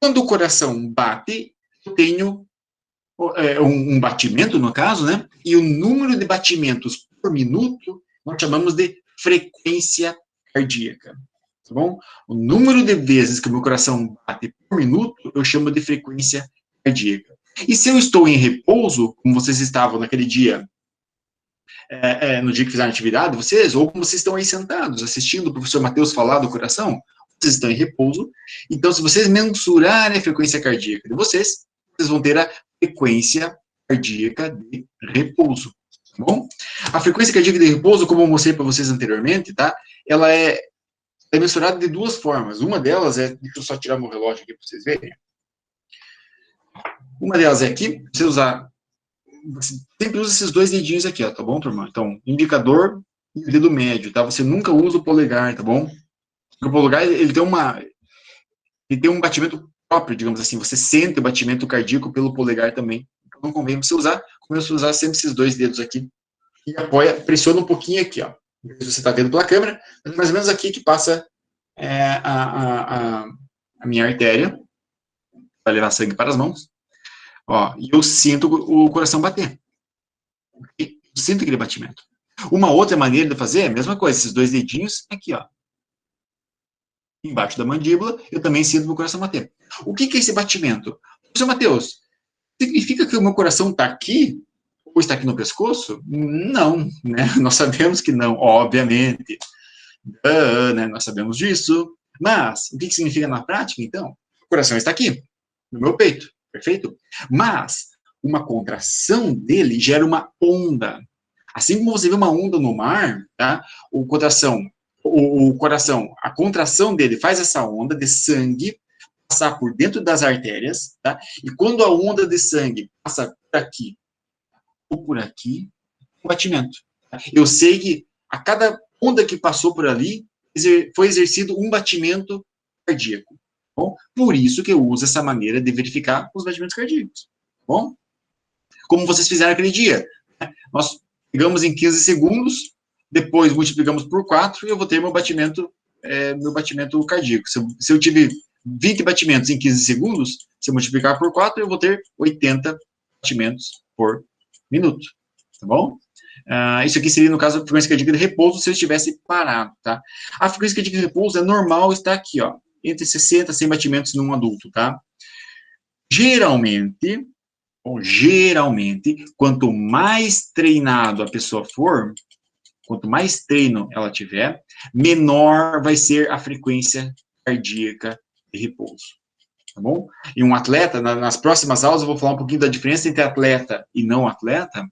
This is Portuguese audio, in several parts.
Quando o coração bate, eu tenho um batimento, no caso, né? E o número de batimentos por minuto, nós chamamos de frequência cardíaca, tá bom? O número de vezes que o meu coração bate por minuto, eu chamo de frequência cardíaca. E se eu estou em repouso, como vocês estavam naquele dia, no dia que fizeram atividade, vocês, ou como vocês estão aí sentados, assistindo o professor Matheus falar do coração, vocês estão em repouso, então se vocês mensurarem a frequência cardíaca de vocês vão ter a frequência cardíaca de repouso, tá bom? A frequência cardíaca de repouso, como eu mostrei para vocês anteriormente, tá? Ela é mensurada de duas formas. Uma delas é, deixa eu só tirar meu relógio aqui para vocês verem. Uma delas é aqui, você sempre usa esses dois dedinhos aqui, ó, tá bom, turma? Então, indicador e o dedo médio, tá? Você nunca usa o polegar, tá bom? O polegar, ele tem um batimento próprio, digamos assim, você sente o batimento cardíaco pelo polegar também. Então, não convém você usar, convém você usar sempre esses dois dedos aqui. E apoia, pressiona um pouquinho aqui, ó. Você está vendo pela câmera, mas mais ou menos aqui que passa a minha artéria, para levar sangue para as mãos. Ó, e eu sinto o coração bater. Eu sinto aquele batimento. Uma outra maneira de fazer é a mesma coisa, esses dois dedinhos aqui, ó. Embaixo da mandíbula, eu também sinto meu coração bater. O que é esse batimento? Professor Matheus, significa que o meu coração está aqui? Ou está aqui no pescoço? Não, né? Nós sabemos que não, obviamente. Né? Nós sabemos disso. Mas, o que significa na prática, então? O coração está aqui, no meu peito, perfeito? Mas, uma contração dele gera uma onda. Assim como você vê uma onda no mar, tá? O coração, a contração dele faz essa onda de sangue passar por dentro das artérias, tá? E quando a onda de sangue passa por aqui ou por aqui, o batimento. Eu sei que a cada onda que passou por ali foi exercido um batimento cardíaco. Bom? Por isso que eu uso essa maneira de verificar os batimentos cardíacos. Bom? Como vocês fizeram aquele dia. Nós pegamos em 15 segundos, depois multiplicamos por 4 e eu vou ter meu batimento cardíaco. Se eu tive 20 batimentos em 15 segundos, se eu multiplicar por 4, eu vou ter 80 batimentos por minuto. Tá bom? Isso aqui seria, no caso, a frequência cardíaca de repouso se eu estivesse parado, tá? A frequência cardíaca de repouso é normal estar aqui, ó, entre 60 e 100 batimentos num adulto, tá? Geralmente, quanto mais treinado a pessoa for, quanto mais treino ela tiver, menor vai ser a frequência cardíaca de repouso, tá bom? E um atleta, nas próximas aulas eu vou falar um pouquinho da diferença entre atleta e não atleta.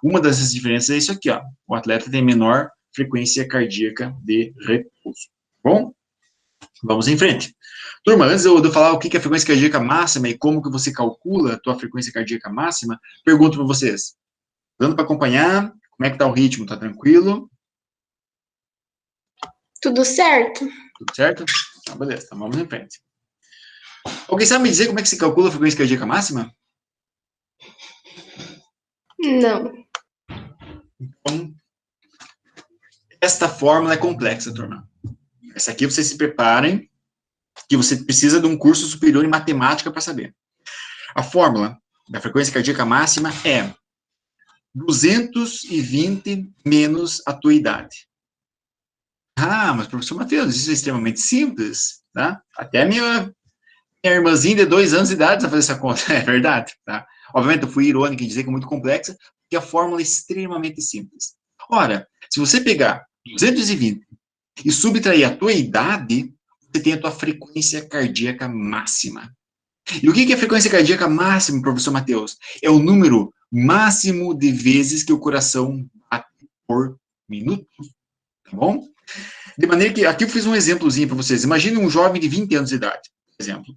Uma dessas diferenças é isso aqui, ó. O atleta tem menor frequência cardíaca de repouso, tá bom? Vamos em frente. Turma, antes de eu falar o que é a frequência cardíaca máxima e como que você calcula a tua frequência cardíaca máxima, pergunto para vocês. Dando para acompanhar? Como é que tá o ritmo? Tá tranquilo? Tudo certo. Tudo certo? Tá, beleza, então vamos em frente. Alguém sabe me dizer como é que se calcula a frequência cardíaca máxima? Não. Então, esta fórmula é complexa, turma. Essa aqui vocês se preparem, que você precisa de um curso superior em matemática para saber. A fórmula da frequência cardíaca máxima é 220 menos a tua idade. Ah, mas professor Matheus, isso é extremamente simples, tá? Até a minha irmãzinha de 2 anos de idade vai fazer essa conta, é verdade, tá? Obviamente eu fui irônico em dizer que é muito complexa, porque a fórmula é extremamente simples. Ora, se você pegar 220 e subtrair a tua idade, você tem a tua frequência cardíaca máxima. E o que é a frequência cardíaca máxima, professor Matheus? É o número máximo de vezes que o coração bate por minuto, tá bom? De maneira que, aqui eu fiz um exemplozinho para vocês. Imagine um jovem de 20 anos de idade, por exemplo.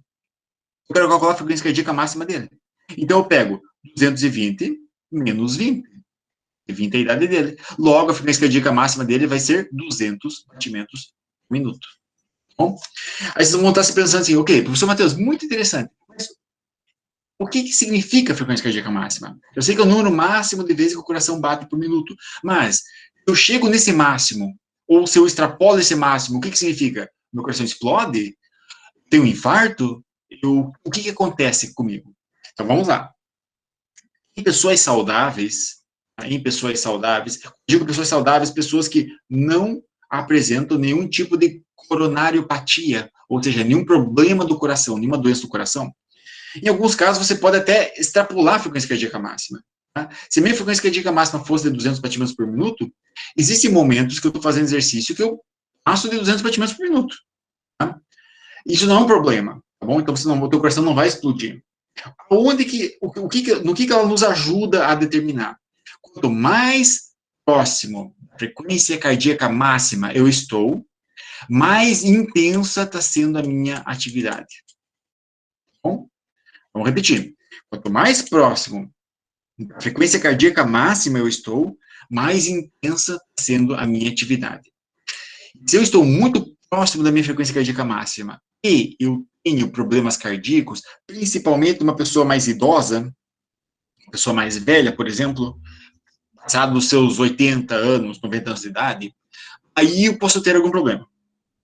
Eu quero calcular a frequência cardíaca máxima dele. Então eu pego 220 menos 20. 20 é a idade dele. Logo, a frequência cardíaca máxima dele vai ser 200 batimentos por minuto. Bom? Aí vocês vão estar se pensando assim, ok, professor Matheus, muito interessante. Mas o que significa a frequência cardíaca máxima? Eu sei que é o número máximo de vezes que o coração bate por minuto, mas se eu chego nesse máximo, ou se eu extrapolo esse máximo, o que significa? Meu coração explode? Tem um infarto? o que acontece comigo? Então, vamos lá. Em pessoas saudáveis, digo pessoas saudáveis, pessoas que não apresentam nenhum tipo de coronariopatia, ou seja, nenhum problema do coração, nenhuma doença do coração. Em alguns casos, você pode até extrapolar a frequência cardíaca máxima. Tá? Se a minha frequência cardíaca máxima fosse de 200 batimentos por minuto, existem momentos que eu estou fazendo exercício que eu passo de 200 batimentos por minuto. Tá? Isso não é um problema, tá bom? Então, o teu coração não vai explodir. No que ela nos ajuda a determinar? Quanto mais próximo da frequência cardíaca máxima eu estou, mais intensa está sendo a minha atividade. Tá bom? Vamos repetir. Quanto mais próximo da frequência cardíaca máxima eu estou, mais intensa está sendo a minha atividade. Se eu estou muito próximo da minha frequência cardíaca máxima e eu tenho problemas cardíacos, principalmente uma pessoa mais idosa, uma pessoa mais velha, por exemplo, passado os seus 80 anos, 90 anos de idade, aí eu posso ter algum problema.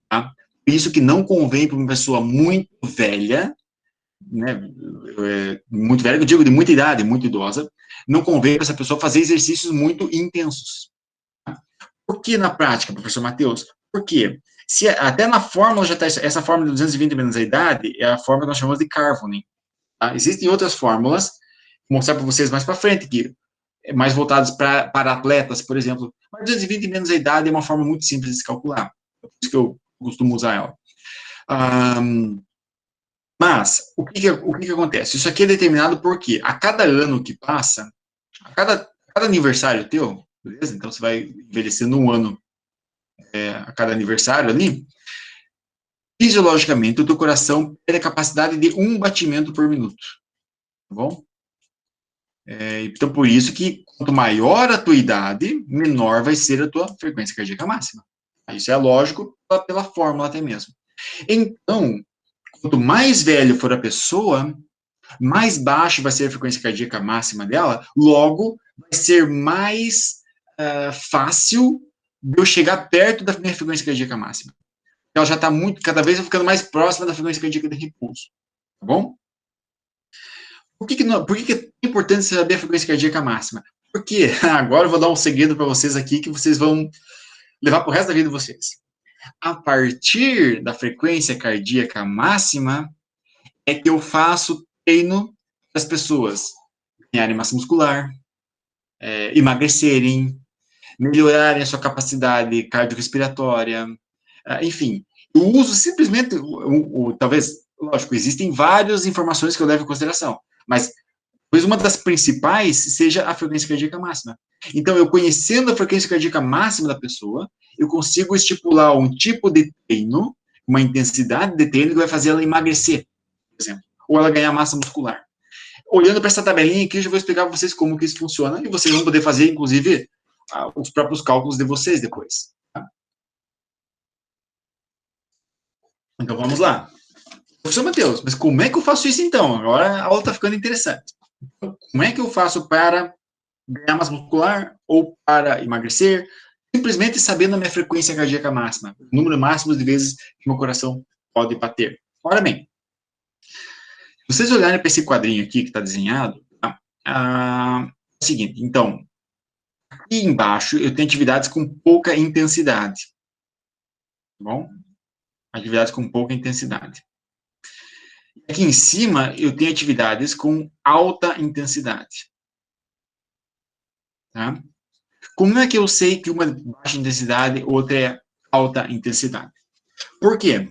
Tá? Por isso que não convém para uma pessoa muito velha, né, muito velha, eu digo de muita idade, muito idosa, não convém para essa pessoa fazer exercícios muito intensos. Tá? Por que na prática, professor Matheus? Porque se até na fórmula já está, essa fórmula de 220 menos a idade é a fórmula que nós chamamos de Carbonin. Tá? Existem outras fórmulas, vou mostrar para vocês mais para frente, que é mais voltadas para atletas, por exemplo. Mas 220 menos a idade é uma forma muito simples de se calcular. É por isso que eu costumo usar ela. Mas, o que acontece? Isso aqui é determinado porque a cada ano que passa, a cada aniversário teu, beleza? Então, você vai envelhecendo um ano a cada aniversário ali, fisiologicamente, o teu coração tem a capacidade de um batimento por minuto, tá bom? Então, por isso que quanto maior a tua idade, menor vai ser a tua frequência cardíaca máxima. Isso é lógico pela fórmula até mesmo. Então, quanto mais velho for a pessoa, mais baixo vai ser a frequência cardíaca máxima dela, logo vai ser mais fácil de eu chegar perto da minha frequência cardíaca máxima. Ela já está cada vez ficando mais próxima da frequência cardíaca de repouso, tá bom? Por que é importante saber a frequência cardíaca máxima? Porque agora eu vou dar um segredo para vocês aqui que vocês vão levar para o resto da vida de vocês. A partir da frequência cardíaca máxima é que eu faço treino das pessoas ganharem massa muscular, emagrecerem, melhorarem a sua capacidade cardiorrespiratória, enfim. Eu uso simplesmente, talvez, lógico, existem várias informações que eu levo em consideração, mas talvez uma das principais seja a frequência cardíaca máxima. Então, eu conhecendo a frequência cardíaca máxima da pessoa, eu consigo estipular um tipo de treino, uma intensidade de treino que vai fazer ela emagrecer, por exemplo, ou ela ganhar massa muscular. Olhando para essa tabelinha aqui, eu já vou explicar para vocês como que isso funciona, e vocês vão poder fazer, inclusive, os próprios cálculos de vocês depois. Tá? Então, vamos lá. Professor Matheus, mas como é que eu faço isso então? Agora a aula está ficando interessante. Então, como é que eu faço para ganhar massa muscular ou para emagrecer? Simplesmente sabendo a minha frequência cardíaca máxima, o número máximo de vezes que meu coração pode bater. Ora bem, se vocês olharem para esse quadrinho aqui que está desenhado, tá? É o seguinte, então, aqui embaixo eu tenho atividades com pouca intensidade, tá bom? Atividades com pouca intensidade. Aqui em cima eu tenho atividades com alta intensidade. Tá? Como é que eu sei que uma é baixa intensidade e outra é alta intensidade? Por quê?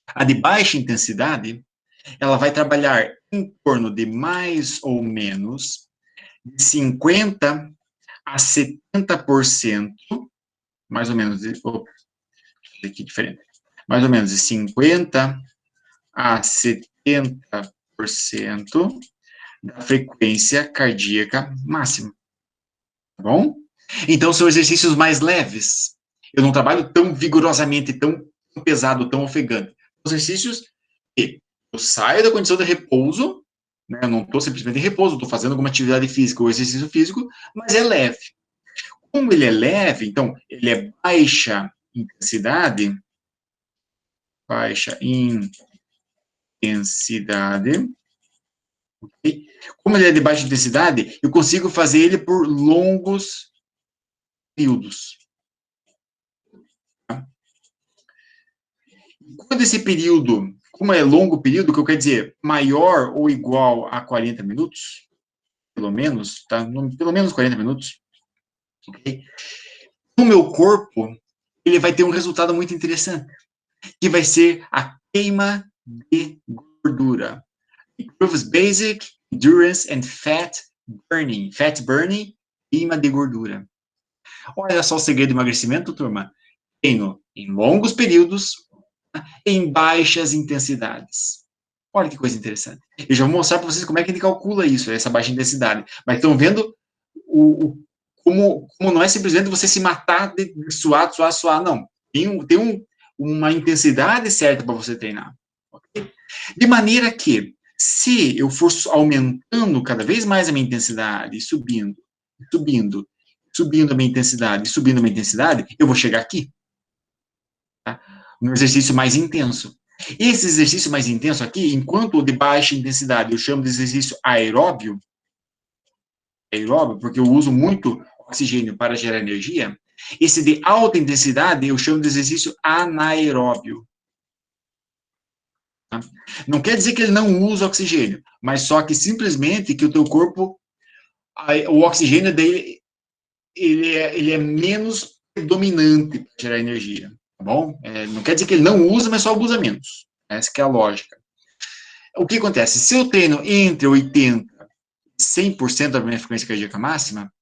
A de baixa intensidade, ela vai trabalhar em torno de mais ou menos de 50 a 70%, mais ou menos, aqui diferente, mais ou menos de 50 a 70% da frequência cardíaca máxima. Tá bom? Então, são exercícios mais leves. Eu não trabalho tão vigorosamente, tão pesado, tão ofegante. Exercícios que eu saio da condição de repouso, né? Eu não estou simplesmente em repouso, estou fazendo alguma atividade física ou exercício físico, mas é leve. Como ele é leve, então, ele é baixa intensidade, intensidade. Okay? Como ele é de baixa intensidade, eu consigo fazer ele por longos períodos. Tá? Quando esse período, como é longo período, que eu quero dizer maior ou igual a 40 minutos, pelo menos, tá? Pelo menos 40 minutos, ok? O meu corpo, ele vai ter um resultado muito interessante, que vai ser a queima de gordura. Improves basic endurance and fat burning. Fat burning, queima de gordura. Olha só o segredo do emagrecimento, turma. Treino em longos períodos, em baixas intensidades. Olha que coisa interessante. Eu já vou mostrar para vocês como é que ele calcula isso, essa baixa intensidade. Mas estão vendo como não é simplesmente você se matar de suar, não. Tem uma intensidade certa para você treinar. Okay? De maneira que, se eu for aumentando cada vez mais a minha intensidade, subindo a minha intensidade, eu vou chegar aqui. Tá? Um exercício mais intenso. Esse exercício mais intenso aqui, enquanto o de baixa intensidade eu chamo de exercício aeróbio, porque eu uso muito oxigênio para gerar energia, esse de alta intensidade eu chamo de exercício anaeróbio. Tá? Não quer dizer que ele não usa oxigênio, mas só que simplesmente que o teu corpo, o oxigênio dele, ele é menos dominante para gerar energia. Tá bom? Não quer dizer que ele não usa, mas só usa menos. Essa que é a lógica. O que acontece? Se eu treino entre 80% e 100% da minha frequência cardíaca máxima,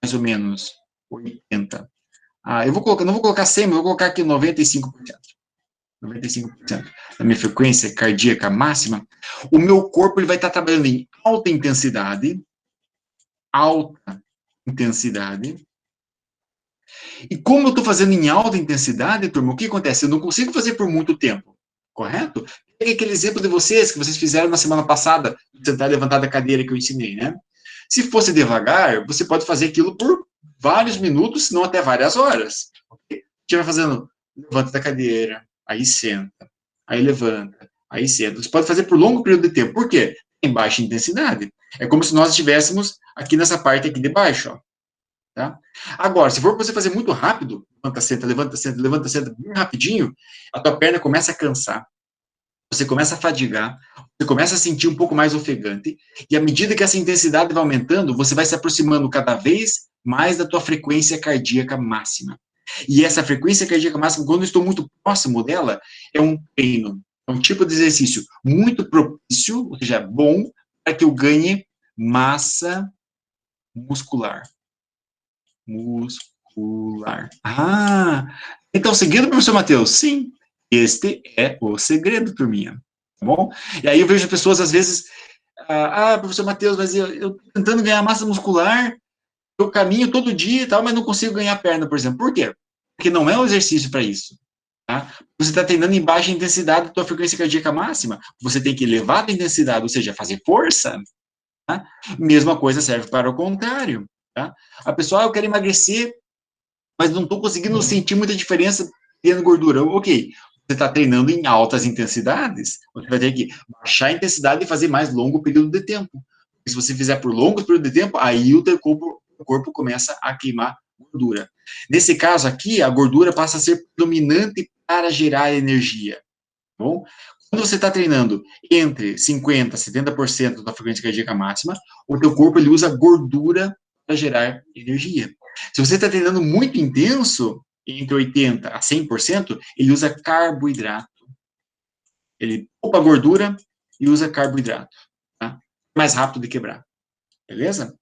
mais ou menos 80%. Não vou colocar 100%, mas vou colocar aqui 95%. 95% da minha frequência cardíaca máxima, o meu corpo ele vai estar trabalhando em alta intensidade, e como eu estou fazendo em alta intensidade, turma, o que acontece? Eu não consigo fazer por muito tempo, correto? Pegue aquele exemplo de vocês, que vocês fizeram na semana passada, sentar e levantar da cadeira que eu ensinei, né? Se fosse devagar, você pode fazer aquilo por vários minutos, se não até várias horas. Okay? Você vai fazendo, levanta da cadeira, aí senta, aí levanta, aí senta. Você pode fazer por longo período de tempo. Por quê? Em baixa intensidade. É como se nós estivéssemos aqui nessa parte aqui de baixo, ó. Tá? Agora, se for você fazer muito rápido, levanta, senta, bem rapidinho, a tua perna começa a cansar, você começa a fadigar, você começa a sentir um pouco mais ofegante, e à medida que essa intensidade vai aumentando, você vai se aproximando cada vez mais da tua frequência cardíaca máxima. E essa frequência cardíaca máxima, quando eu estou muito próximo dela, é um treino, é um tipo de exercício muito propício, ou seja, bom, para que eu ganhe massa muscular. Então, segredo, professor Matheus? Sim, este é o segredo, turminha. Tá bom? E aí eu vejo pessoas, às vezes, professor Matheus, mas eu tô tentando ganhar massa muscular, eu caminho todo dia e tal, mas não consigo ganhar perna, por exemplo. Por quê? Porque não é um exercício para isso. Tá? Você está treinando em baixa intensidade da tua frequência cardíaca máxima, você tem que elevar a intensidade, ou seja, fazer força. Tá? Mesma coisa serve para o contrário. Tá? A pessoa, eu quero emagrecer, mas não estou conseguindo sentir muita diferença tendo gordura. Ok, você está treinando em altas intensidades, você vai ter que baixar a intensidade e fazer mais longo período de tempo. Se você fizer por longo período de tempo, aí o teu corpo começa a queimar gordura. Nesse caso aqui, a gordura passa a ser dominante para gerar energia. Tá bom? Quando você está treinando entre 50% e 70% da frequência cardíaca máxima, o teu corpo ele usa gordura para gerar energia. Se você está treinando muito intenso, entre 80% a 100%, ele usa carboidrato. Ele poupa gordura e usa carboidrato. Tá? Mais rápido de quebrar. Beleza?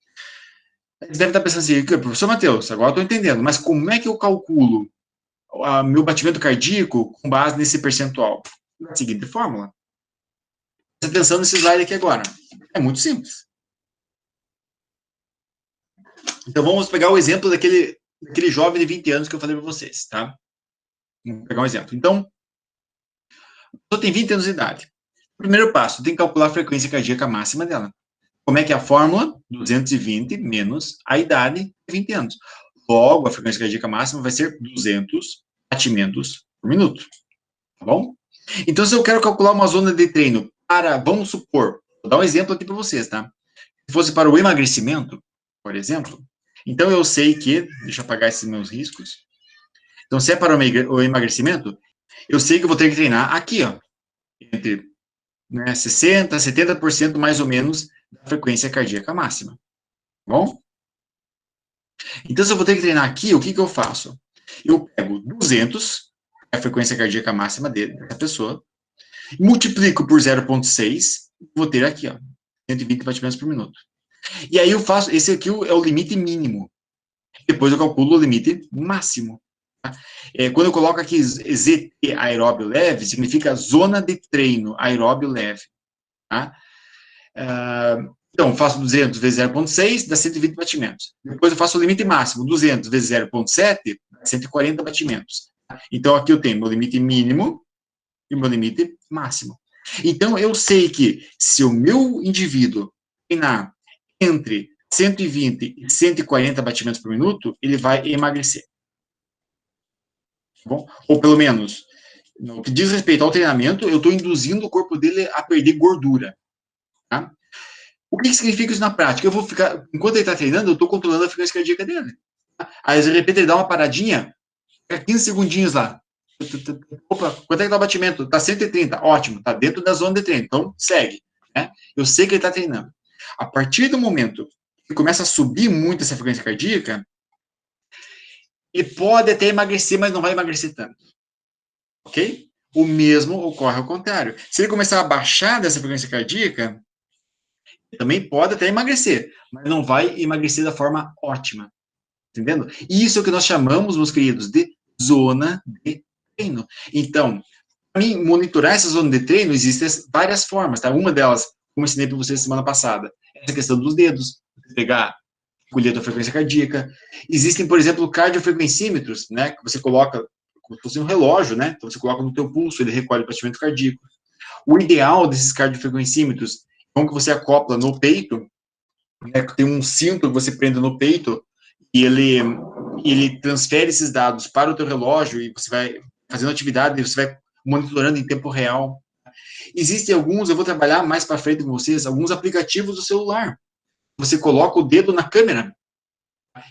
Você deve estar pensando assim, professor Matheus, agora eu estou entendendo, mas como é que eu calculo meu batimento cardíaco com base nesse percentual? Na seguinte fórmula. Presta atenção nesse slide aqui agora. É muito simples. Então, vamos pegar o exemplo daquele jovem de 20 anos que eu falei para vocês, tá? Vamos pegar um exemplo. Então, a pessoa tem 20 anos de idade. Primeiro passo, tem que calcular a frequência cardíaca máxima dela. Como é que é a fórmula? 220 menos a idade, 20 anos. Logo, a frequência cardíaca máxima vai ser 200 batimentos por minuto. Tá bom? Então, se eu quero calcular uma zona de treino para, vamos supor, vou dar um exemplo aqui para vocês, tá? Se fosse para o emagrecimento, por exemplo, então eu sei que, deixa eu apagar esses meus riscos. Então, se é para o emagrecimento, eu sei que eu vou ter que treinar aqui, ó, entre 60%, 70% mais ou menos da frequência cardíaca máxima. Tá bom? Então, se eu vou ter que treinar aqui, o que que eu faço? Eu pego 200, a frequência cardíaca máxima dessa pessoa, multiplico por 0,6, vou ter aqui, ó, 120 batimentos por minuto. E aí eu faço, esse aqui é o limite mínimo. Depois eu calculo o limite máximo. Tá? Quando eu coloco aqui ZT aeróbio leve, significa zona de treino aeróbio leve. Tá? Então, faço 200 vezes 0,6, dá 120 batimentos. Depois eu faço o limite máximo, 200 vezes 0,7, 140 batimentos. Então, aqui eu tenho meu limite mínimo e meu limite máximo. Então, eu sei que se o meu indivíduo treinar entre 120 e 140 batimentos por minuto, ele vai emagrecer. Tá bom? Ou pelo menos, no que diz respeito ao treinamento, eu estou induzindo o corpo dele a perder gordura. Tá? O que significa isso na prática? Eu vou ficar, enquanto ele está treinando, eu estou controlando a frequência cardíaca dele. Tá? Aí, de repente, ele dá uma paradinha, fica 15 segundinhos lá. Opa, quanto é que tá o batimento? Tá 130, ótimo, tá dentro da zona de treino, então segue. Né? Eu sei que ele está treinando. A partir do momento que começa a subir muito essa frequência cardíaca, ele pode até emagrecer, mas não vai emagrecer tanto. Ok? O mesmo ocorre ao contrário. Se ele começar a baixar dessa frequência cardíaca, também pode até emagrecer, mas não vai emagrecer da forma ótima. Entendendo? Isso é o que nós chamamos, meus queridos, de zona de treino. Então, para mim, monitorar essa zona de treino, existem várias formas, tá? Uma delas, como eu ensinei para vocês semana passada, é essa questão dos dedos, pegar, colher a tua frequência cardíaca. Existem, por exemplo, cardiofrequencímetros, né? Que você coloca, como se fosse um relógio, né? Então, você coloca no teu pulso, ele recolhe o batimento cardíaco. O ideal desses cardiofrequencímetros é um que você acopla no peito, né? Tem um cinto que você prende no peito, e ele transfere esses dados para o teu relógio e você vai fazendo atividade, você vai monitorando em tempo real. Existem alguns, eu vou trabalhar mais para frente com vocês, alguns aplicativos do celular. Você coloca o dedo na câmera,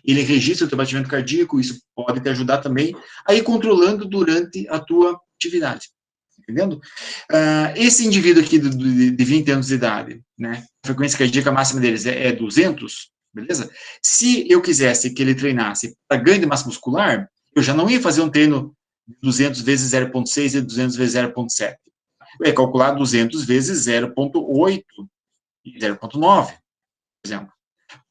ele registra o teu batimento cardíaco, isso pode te ajudar também a ir controlando durante a tua atividade. Entendendo? Esse indivíduo aqui de 20 anos de idade, né, a frequência cardíaca máxima deles é 200, beleza? Se eu quisesse que ele treinasse para ganho de massa muscular, eu já não ia fazer um treino de 200 vezes 0,6 e 200 vezes 0,7. Eu ia calcular 200 vezes 0,8 e 0,9, por exemplo.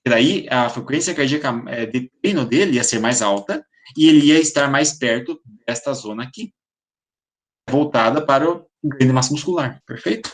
E daí a frequência cardíaca de treino dele ia ser mais alta e ele ia estar mais perto desta zona aqui, voltada para o ganho de massa muscular, perfeito?